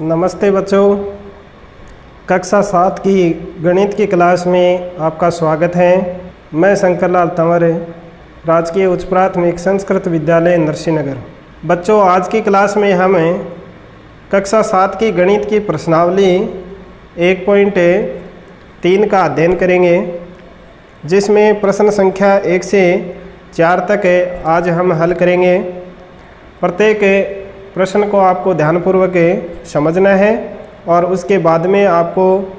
नमस्ते बच्चों, कक्षा 7 की गणित की क्लास में आपका स्वागत है। मैं शंकरलाल तंवर, राजकीय उच्च प्राथमिक संस्कृत विद्यालय नरसिंहनगर। बच्चों, आज की क्लास में हम कक्षा 7 की गणित की प्रश्नावली 1.3 का अध्ययन करेंगे, जिसमें प्रश्न संख्या 1 से 4 तक आज हम हल करेंगे। प्रत्येक प्रश्न को आपको ध्यानपूर्वक समझना है और उसके बाद में आपको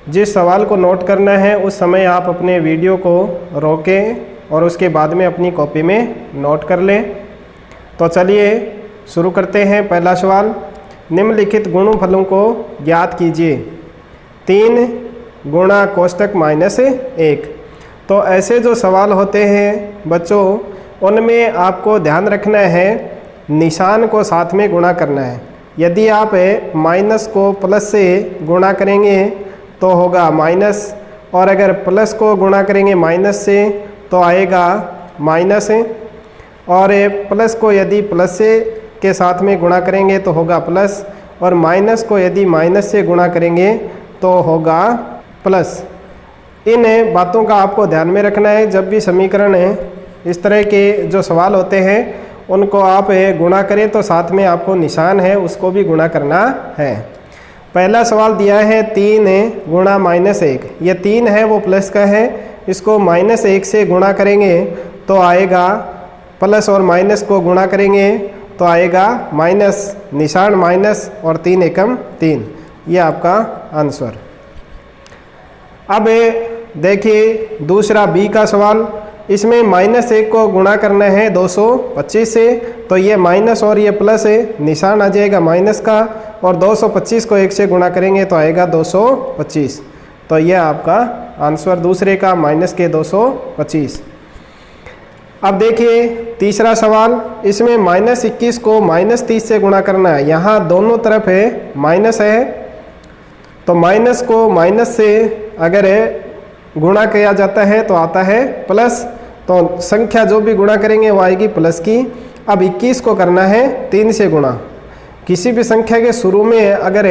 जिस सवाल को नोट करना है उस समय आप अपने वीडियो को रोकें और उसके बाद में अपनी कॉपी में नोट कर लें। तो चलिए शुरू करते हैं। पहला सवाल, निम्नलिखित गुणनफलों को ज्ञात कीजिए। 3 गुणा कोष्टक -1। तो ऐसे जो सवाल होते हैं बच्चों, उनमें आपको ध्यान रखना है निशान को साथ में गुणा करना है। यदि आप माइनस को प्लस से गुणा करेंगे तो होगा माइनस, और अगर प्लस को गुणा करेंगे माइनस से तो आएगा माइनस, और प्लस को यदि प्लस से के साथ में गुणा करेंगे तो होगा प्लस, और माइनस को यदि माइनस से गुणा करेंगे तो होगा प्लस। इन बातों का आपको ध्यान में रखना है। जब भी समीकरण इस तरह के जो सवाल होते हैं उनको आप गुणा करें तो साथ में आपको निशान है उसको भी गुणा करना है। पहला सवाल दिया है 3 गुणा -1। ये 3 है वो प्लस का है, इसको -1 से गुणा करेंगे तो आएगा प्लस, और माइनस को गुणा करेंगे तो आएगा माइनस, निशान माइनस और 3 एकम 3। ये आपका आंसर। अब देखिए दूसरा बी का सवाल, इसमें -1 को गुणा करना है 225 से, तो ये माइनस और ये प्लस है, निशान आ जाएगा माइनस का, और 225 को 1 से गुणा करेंगे तो आएगा 225। तो ये आपका आंसर दूसरे का माइनस के 225। अब देखिए तीसरा सवाल, इसमें -21 को -30 से गुणा करना है। यहाँ दोनों तरफ है माइनस है, तो माइनस को माइनस से अगर गुणा किया जाता है तो आता है प्लस, तो संख्या जो भी गुणा करेंगे वो आएगी प्लस की। अब 21 को करना है 3 से गुणा। किसी भी संख्या के शुरू में अगर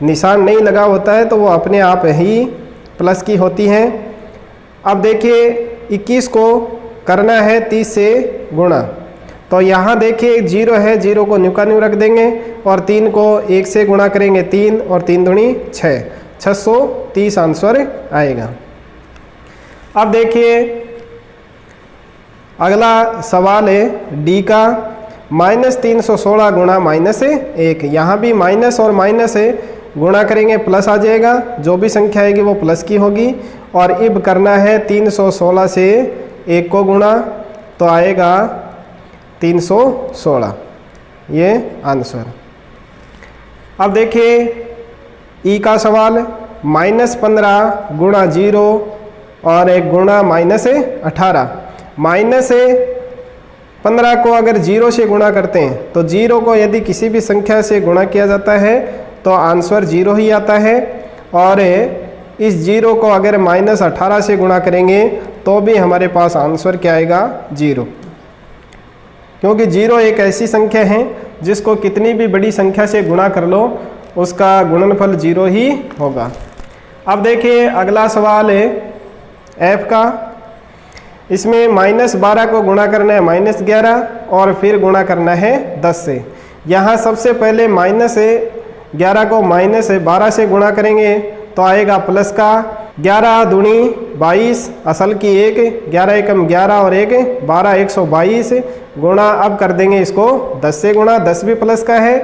निशान नहीं लगा होता है तो वो अपने आप ही प्लस की होती हैं। अब देखिए 21 को करना है 30 से गुणा, तो यहाँ देखिए 0 है, 0 को न्यू का न्यू रख देंगे, और 3 को 1 से गुणा करेंगे 3, और 3 दूनी 6, 630 आंसर आएगा। अब देखिए अगला सवाल है डी का, -316 गुणा -1। यहाँ भी माइनस और माइनस है, गुणा करेंगे प्लस आ जाएगा, जो भी संख्या आएगी वो प्लस की होगी, और इब करना है 316 से 1 को गुणा तो आएगा 316। ये आंसर। अब देखिए ई का सवाल, -15 गुणा 0 और 1 गुणा -18। -15 को अगर 0 से गुणा करते हैं तो 0 को यदि किसी भी संख्या से गुणा किया जाता है तो आंसर 0 ही आता है, और इस 0 को अगर -18 से गुणा करेंगे तो भी हमारे पास आंसर क्या आएगा, 0। क्योंकि 0 एक ऐसी संख्या है जिसको कितनी भी बड़ी संख्या से गुणा कर लो उसका गुणनफल 0 ही होगा। अब देखिए अगला सवाल है एफ का, इसमें -12 को गुणा करना है -11 और फिर गुणा करना है 10 से। यहाँ सबसे पहले -11 को -12 से गुणा करेंगे तो आएगा प्लस का, 11 दूनी 22, असल की 1, 11 एकम 11 और 1 12, 122 गुणा। अब कर देंगे इसको 10 से गुणा, 10 भी प्लस का है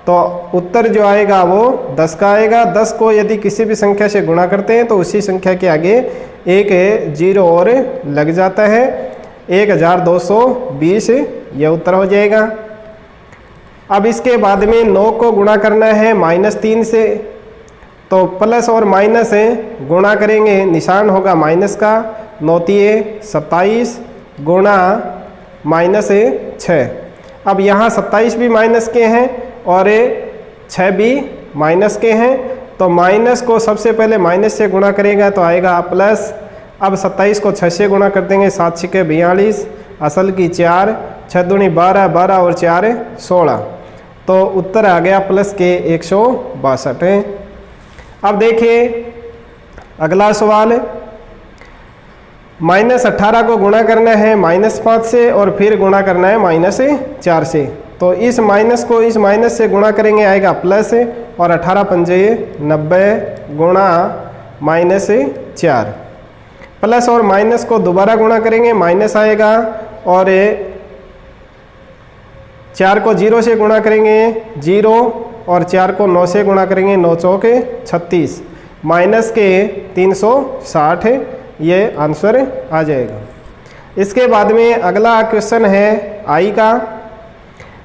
तो उत्तर जो आएगा वो 10 का आएगा। 10 को यदि किसी भी संख्या से गुणा करते हैं तो उसी संख्या के आगे एक 0 और लग जाता है, 1220 यह उत्तर हो जाएगा। अब इसके बाद में 9 को गुणा करना है -3 से, तो प्लस और माइनस गुणा करेंगे, निशान होगा माइनस का, 9 × 27 गुणा -6। अब यहाँ 27 भी माइनस के हैं और 6 भी माइनस के हैं, तो माइनस को सबसे पहले माइनस से गुणा करेगा तो आएगा प्लस। अब 27 को 6 से गुणा कर देंगे, 7 × 42, असल की 4, 6 दूनी 12, 12 और 4 16। तो उत्तर आ गया प्लस के 162। अब देखिए अगला सवाल, -18 को गुणा करना है -5 से और फिर गुणा करना है -4 से। तो इस माइनस को इस माइनस से गुणा करेंगे, आएगा प्लस, और 18 पंजे 90 गुणा -4, प्लस और माइनस को दोबारा गुणा करेंगे, माइनस आएगा, और 4 को 0 से गुणा करेंगे 0, और 4 को 9 से गुणा करेंगे 9 चौके 36, माइनस के 360, ये आंसर आ जाएगा। इसके बाद में अगला क्वेश्चन है आई का,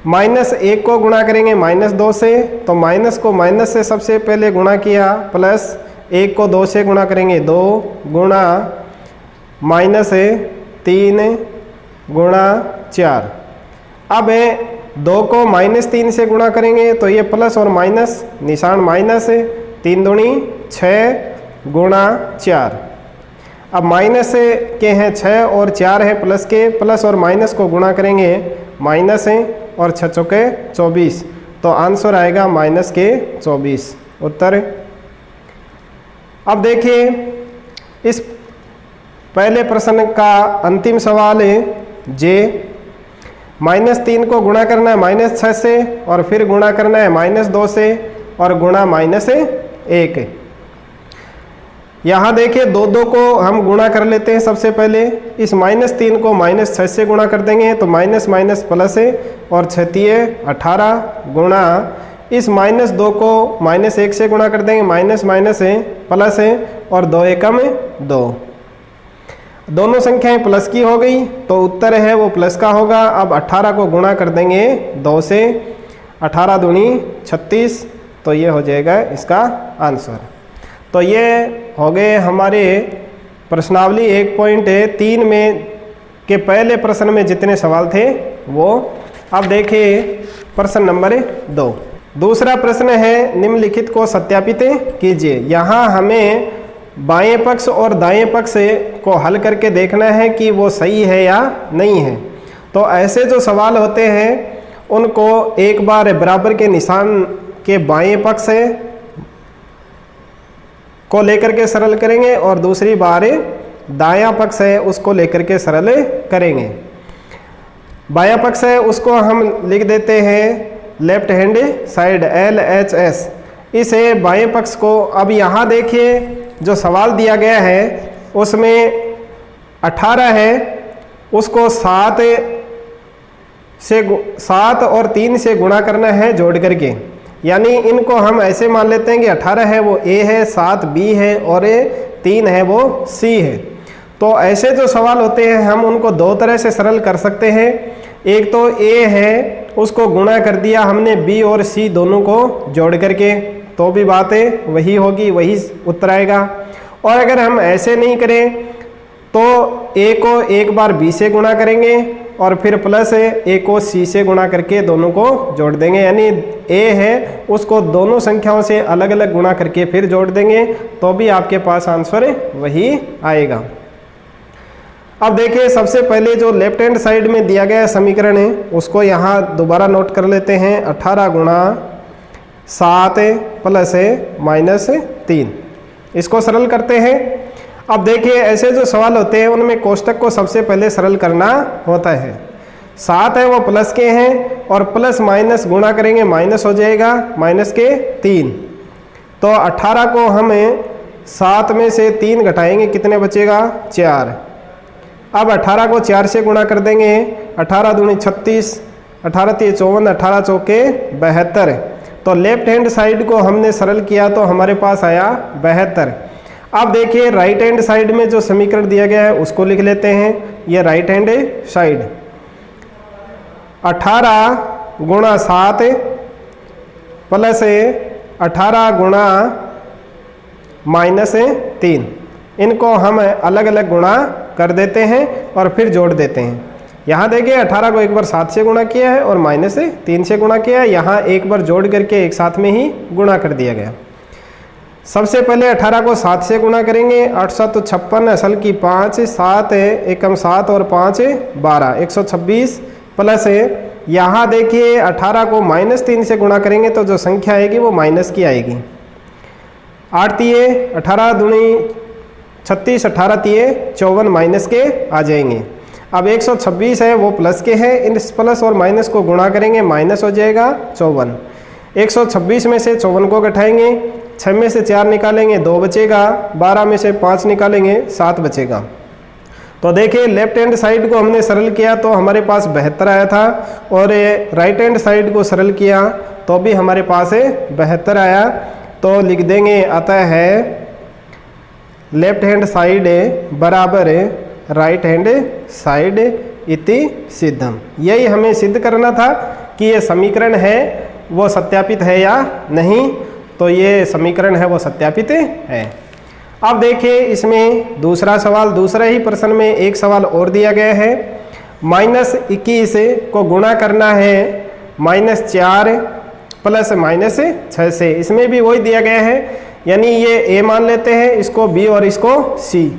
-1 को गुणा करेंगे -2 से, तो माइनस को माइनस से सबसे पहले गुणा किया, प्लस 1 को 2 से गुणा करेंगे 2 गुणा -3 गुणा 4। अब 2 को -3 से गुणा करेंगे तो ये प्लस और माइनस, निशान माइनस, 3 दूनी 6 गुणा 4। अब माइनस के हैं 6 और 4 है प्लस के, प्लस और माइनस को गुणा करेंगे माइनस है, और 6 चौके 24, तो आंसर आएगा -24 उत्तर। अब देखिए इस पहले प्रश्न का अंतिम सवाल है जे, -3 को गुणा करना है -6 से, और फिर गुणा करना है -2 से, और गुणा -1। यहाँ देखिए 2 को हम गुणा कर लेते हैं सबसे पहले, इस -3 को -6 से गुणा कर देंगे तो माइनस माइनस प्लस है, और 6 18 गुणा इस -2 को -1 से गुणा कर देंगे, माइनस माइनस है प्लस है, और 2 एकम 2, दोनों संख्याएं प्लस की हो गई, तो उत्तर है वो प्लस का होगा। अब 18 को गुणा कर देंगे 2 से, 18 दूनी 36, तो ये हो जाएगा इसका आंसर। तो ये हो गए हमारे प्रश्नावली 1.3 में के पहले प्रश्न में जितने सवाल थे वो। अब देखिए प्रश्न नंबर 2। दूसरा प्रश्न है निम्नलिखित को सत्यापित कीजिए। यहाँ हमें बाएं पक्ष और दाएं पक्ष को हल करके देखना है कि वो सही है या नहीं है। तो ऐसे जो सवाल होते हैं उनको एक बार बराबर के निशान के बाएं पक्ष को लेकर के सरल करेंगे, और दूसरी बार दायां पक्ष है उसको लेकर के सरल करेंगे। बायां पक्ष है उसको हम लिख देते हैं लेफ्ट हैंड साइड LHS। इस बाएं पक्ष को, अब यहाँ देखिए जो सवाल दिया गया है उसमें 18 है, उसको 7 और 3 से गुणा करना है जोड़ करके, यानी इनको हम ऐसे मान लेते हैं कि 18 है वो A है, 7 B है, और 3 है वो C है। तो ऐसे जो सवाल होते हैं हम उनको दो तरह से सरल कर सकते हैं। एक तो A है उसको गुणा कर दिया हमने B और C दोनों को जोड़ करके, तो भी बातें वही होगी, वही उत्तर आएगा। और अगर हम ऐसे नहीं करें तो A को एक बार B से गुणा करेंगे और फिर प्लस A को C से गुणा करके दोनों को जोड़ देंगे, यानी A है उसको दोनों संख्याओं से अलग अलग गुणा करके फिर जोड़ देंगे, तो भी आपके पास आंसर वही आएगा। अब देखिए सबसे पहले जो लेफ्ट हैंड साइड में दिया गया समीकरण है उसको यहाँ दोबारा नोट कर लेते हैं। 18 गुणा 7 प्लस -3, इसको सरल करते हैं। अब देखिए ऐसे जो सवाल होते हैं उनमें कोष्टक को सबसे पहले सरल करना होता है। 7 है वो प्लस के हैं और प्लस माइनस गुणा करेंगे माइनस हो जाएगा -3। तो 18 को हमें 7 में से 3 घटाएंगे, कितने बचेगा 4। अब 18 को 4 से गुणा कर देंगे, 18 दूनी 36, 18 3 54, 18 चौके 72। तो लेफ्ट हैंड साइड को हमने सरल किया तो हमारे पास आया 72। अब देखिए राइट हैंड साइड में जो समीकरण दिया गया है उसको लिख लेते हैं। ये राइट हैंड साइड 18 गुणा 7 प्लस 18 गुणा -3, इनको हम अलग अलग गुणा कर देते हैं और फिर जोड़ देते हैं। यहाँ देखिए 18 को एक बार 7 से गुणा किया है और -3 से गुणा किया है, यहाँ एक बार जोड़ करके एक साथ में ही गुणा कर दिया गया। सबसे पहले 18 को 7 से गुणा करेंगे, 8 7 56 असल की 5, 7 एकम 7 और 5 12, 126 प्लस यहाँ देखिए 18 को -3 से गुणा करेंगे तो जो संख्या आएगी वो माइनस की आएगी। 8 तिये 18 दूनी 36, 18 तिये 54 माइनस के आ जाएंगे। अब 126 है वो प्लस के हैं, इस प्लस और माइनस को गुणा करेंगे माइनस हो जाएगा 54। 126 में से 54 को घटाएंगे, 6 में से 4 निकालेंगे 2 बचेगा, 12 में से 5 निकालेंगे 7 बचेगा। तो देखिए लेफ्ट हैंड साइड को हमने सरल किया तो हमारे पास 72 आया था, और राइट हैंड साइड को सरल किया तो भी हमारे पास 72 आया। तो लिख देंगे अतः है लेफ्ट हैंड साइड बराबर राइट हैंड साइड इति सिद्धम। यही हमें सिद्ध करना था कि ये समीकरण है वो सत्यापित है या नहीं। तो ये समीकरण है वो सत्यापित है। अब देखिए इसमें दूसरा सवाल, दूसरा ही प्रश्न में एक सवाल और दिया गया है। -21 को गुणा करना है -4 प्लस -6 से। इसमें भी वही दिया गया है, यानी ये ए मान लेते हैं, इसको बी और इसको सी।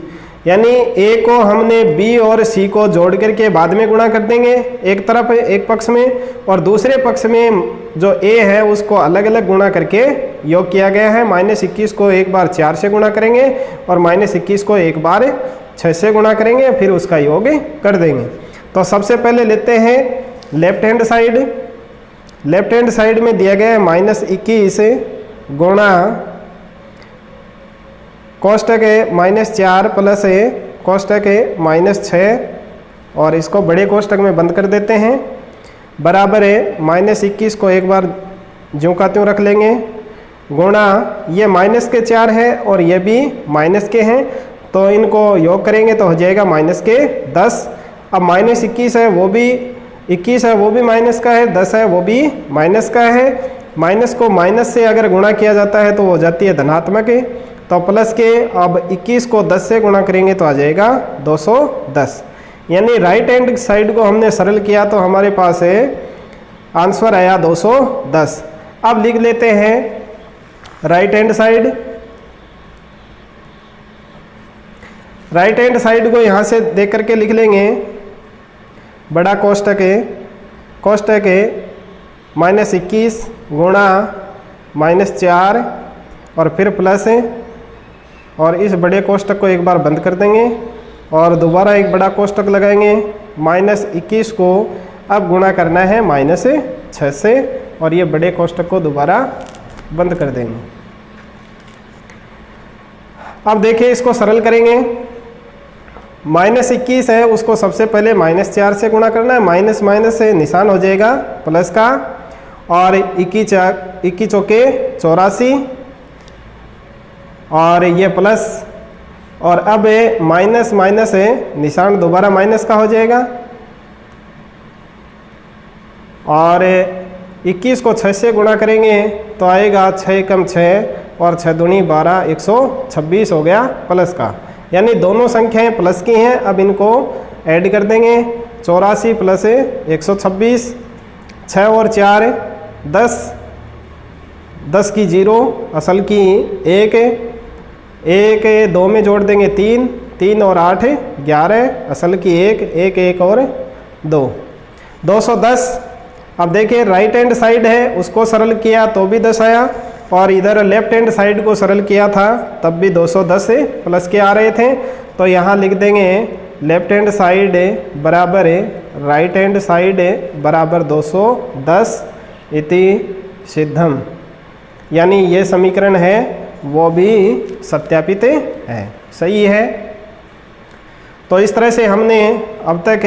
यानी ए को हमने बी और सी को जोड़ करके बाद में गुणा कर देंगे एक तरफ एक पक्ष में, और दूसरे पक्ष में जो ए है उसको अलग अलग गुणा करके योग किया गया है। -21 को एक बार 4 से गुणा करेंगे और -21 को एक बार 6 से गुणा करेंगे, फिर उसका योग कर देंगे। तो सबसे पहले लेते हैं left hand side. Left hand side में दिया गया है -21 गुणा कोष्टक -4 प्लस कोष्टक -6, और इसको बड़े कोष्टक में बंद कर देते हैं, बराबर है -21 को एक बार ज्यों का त्यों रख लेंगे, गुणा ये -4 है और ये भी माइनस के हैं, तो इनको योग करेंगे तो हो जाएगा -10। अब -21 है वो भी 21 है वो भी माइनस का है, 10 है वो भी माइनस का है। माइनस को माइनस से अगर गुणा किया जाता है तो हो जाती है धनात्मक, तो प्लस के अब 21 को 10 से गुणा करेंगे तो आ जाएगा 210। यानी राइट हैंड साइड को हमने सरल किया तो हमारे पास आंसर आया 210। अब लिख लेते हैं right hand side. Right hand side को यहाँ से देख करके लिख लेंगे, बड़ा कोष्टक -21 गुणा -4 और फिर प्लस, और इस बड़े कोष्टक को एक बार बंद कर देंगे और दोबारा एक बड़ा कोष्टक लगाएंगे। -21 को अब गुणा करना है -6 से, और ये बड़े कोष्टक को दोबारा बंद कर देंगे। अब देखिए इसको सरल करेंगे। -21 है उसको सबसे पहले -4 से गुणा करना है, माइनस माइनस से निशान हो जाएगा प्लस का, और 21 चौके 84, और ये प्लस, और अब माइनस माइनस है निशान दोबारा माइनस का हो जाएगा, और 21 को 6 से गुणा करेंगे तो आएगा 6 कम 6 और 6 दूनी 12, 126 हो गया प्लस का। यानी दोनों संख्याएं प्लस की हैं। अब इनको ऐड कर देंगे, 84 प्लस 126, 6 और 4 10, 10 की 0 असल की 1, 2 में जोड़ देंगे 3, 3 और 8 11 असल की 1, 1 और 2, 210। अब देखिए राइट हैंड साइड है उसको सरल किया तो भी 10 आया, और इधर लेफ्ट हैंड साइड को सरल किया था तब भी 210 प्लस के आ रहे थे। तो यहाँ लिख देंगे लेफ्ट हैंड साइड बराबर राइट हैंड साइड बराबर 210 इति सिद्धम। यानी ये समीकरण है वो भी सत्यापित है, सही है। तो इस तरह से हमने अब तक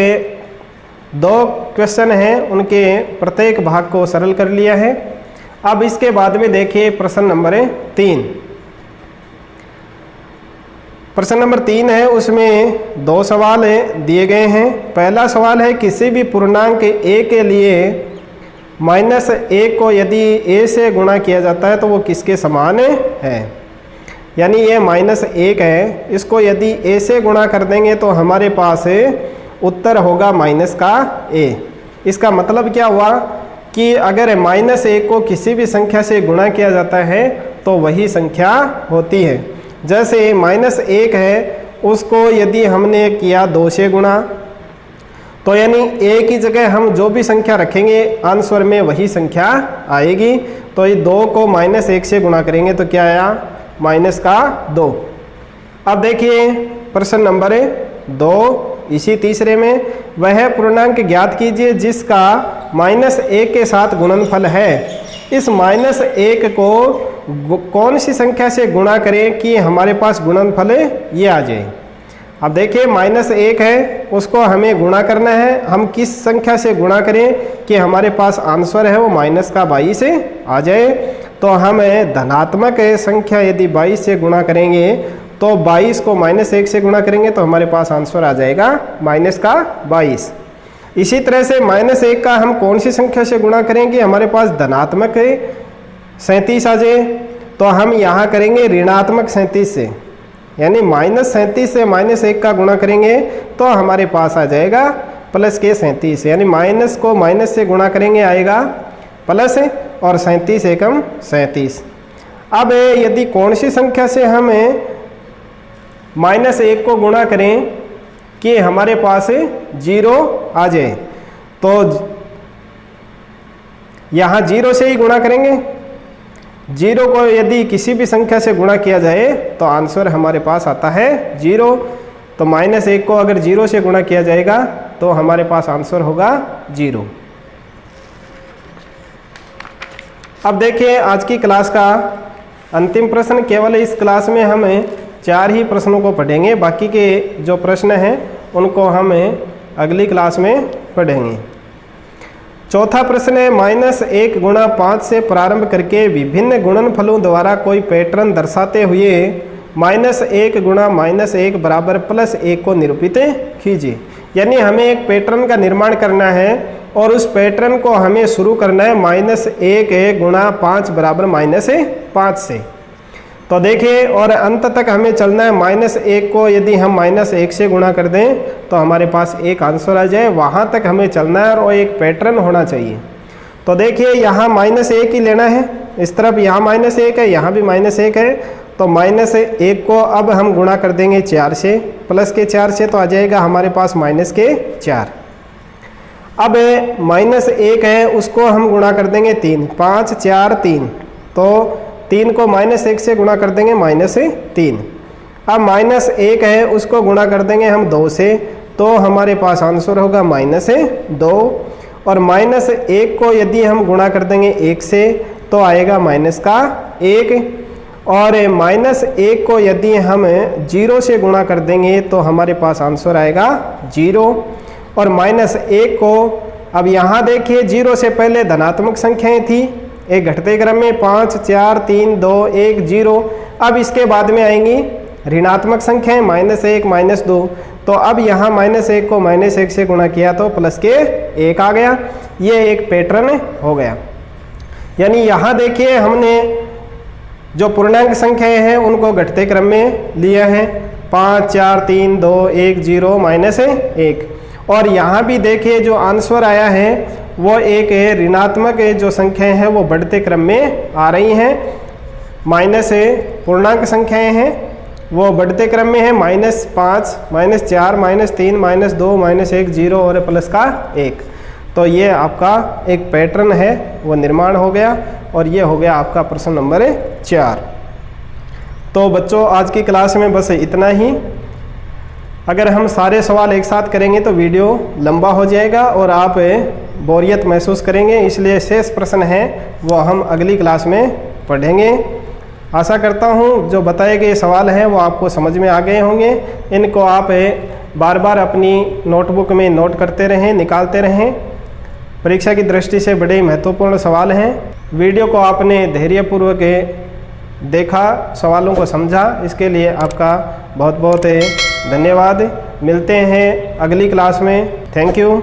2 क्वेश्चन हैं उनके प्रत्येक भाग को सरल कर लिया है। अब इसके बाद में देखिए प्रश्न नंबर 3। प्रश्न नंबर 3 है, उसमें 2 सवाल दिए गए हैं। पहला सवाल है किसी भी पूर्णांक a के लिए -1 को यदि a से गुणा किया जाता है तो वो किसके समान है। यानी ये -1 है, इसको यदि a से गुणा कर देंगे तो हमारे पास उत्तर होगा माइनस का a। इसका मतलब क्या हुआ कि अगर -1 को किसी भी संख्या से गुणा किया जाता है तो वही संख्या होती है। जैसे -1 है उसको यदि हमने किया 2 से गुणा तो यानी ए की जगह हम जो भी संख्या रखेंगे आंसर में वही संख्या आएगी। तो ये 2 को -1 से गुणा करेंगे तो क्या आया, -2। अब देखिए प्रश्न नंबर 2 इसी तीसरे में, वह पूर्णांक ज्ञात कीजिए जिसका -1 के साथ गुणनफल है। इस -1 को कौन सी संख्या से गुणा करें कि हमारे पास गुणनफल ये आ जाए। अब देखिए -1 है, उसको हमें गुणा करना है। हम किस संख्या से गुणा करें कि हमारे पास आंसर है वो -22 से आ जाए। तो हम धनात्मक संख्या यदि 22 से गुणा करेंगे तो 22 को -1 से गुणा करेंगे तो हमारे पास आंसर आ जाएगा -22। इसी तरह से -1 का हम कौन सी संख्या से गुणा करेंगे हमारे पास धनात्मक 37 आ जाए। तो हम यहाँ करेंगे ऋणात्मक 37 से, यानी -37 से -1 का गुणा करेंगे तो हमारे पास आ जाएगा +37, यानी माइनस को माइनस से गुणा करेंगे आएगा प्लस और 37 एकम 37। अब यदि कौन सी संख्या से हम -1 को गुणा करें कि हमारे पास 0 आ जाए, तो यहाँ 0 से ही गुणा करेंगे। 0 को यदि किसी भी संख्या से गुणा किया जाए तो आंसर हमारे पास आता है 0। तो -1 को अगर 0 से गुणा किया जाएगा तो हमारे पास आंसर होगा 0। अब देखिए आज की क्लास का अंतिम प्रश्न, केवल इस क्लास में हम 4 ही प्रश्नों को पढ़ेंगे, बाकी के जो प्रश्न हैं उनको हम अगली क्लास में पढ़ेंगे। चौथा प्रश्न है, -1 गुणा 5 से प्रारंभ करके विभिन्न गुणनफलों द्वारा कोई पैटर्न दर्शाते हुए -1 गुणा -1 बराबर +1 को निरूपित कीजिए। यानी हमें एक पैटर्न का निर्माण करना है और उस पैटर्न को हमें शुरू करना है -1 गुणा 5 बराबर -5 से। तो देखिए और अंत तक हमें चलना है। -1 को यदि हम -1 से गुणा कर दें तो हमारे पास एक आंसर आ जाए, वहाँ तक हमें चलना है और एक पैटर्न होना चाहिए। तो देखिए यहाँ -1 ही लेना है, इस तरफ यहाँ -1 है, यहाँ भी -1 है। तो -1 को अब हम गुणा कर देंगे 4 से, प्लस के 4 से, तो आ जाएगा हमारे पास -4। अब -1 है उसको हम गुणा कर देंगे 3, 5 4 3, तो 3 को -1 से गुणा कर देंगे -3। अब -1 है उसको गुणा कर देंगे हम 2 से, तो हमारे पास आंसर होगा -2। और -1 को यदि हम गुणा कर देंगे 1 से तो आएगा -1। और -1 को यदि हम 0 से गुणा कर देंगे तो हमारे पास आंसर आएगा 0। और -1 को अब यहाँ देखिए 0 से पहले धनात्मक संख्याएं थी, एक घटते क्रम में 5 4 3 2 1 0। अब इसके बाद में आएंगी ऋणात्मक संख्याएं -1 -2। तो अब यहाँ -1 को -1 से गुणा किया तो +1 आ गया। ये एक पैटर्न हो गया। यानी यहाँ देखिए हमने जो पूर्णांक संख्याएं हैं उनको घटते क्रम में लिया है, 5 4 3 2 1 0 -1। और यहाँ भी देखिए जो आंसर आया है वो एक ऋणात्मक जो संख्याएं हैं वो बढ़ते क्रम में आ रही हैं। माइनस पूर्णांक संख्याएं हैं वो बढ़ते क्रम में है, -5 -4 -3 -2 -1 0 और प्लस का 1। तो ये आपका एक पैटर्न है वो निर्माण हो गया और ये हो गया आपका प्रश्न नंबर 4। तो बच्चों आज की क्लास में बस इतना ही। अगर हम सारे सवाल एक साथ करेंगे तो वीडियो लंबा हो जाएगा और आप बोरियत महसूस करेंगे, इसलिए शेष प्रश्न हैं वो हम अगली क्लास में पढ़ेंगे। आशा करता हूँ जो बताए गए सवाल हैं वो आपको समझ में आ गए होंगे। इनको आप बार बार अपनी नोटबुक में नोट करते रहें, निकालते रहें। परीक्षा की दृष्टि से बड़े महत्वपूर्ण सवाल हैं। वीडियो को आपने धैर्यपूर्वक देखा, सवालों को समझा, इसके लिए आपका बहुत बहुत धन्यवाद। मिलते हैं अगली क्लास में। Thank you.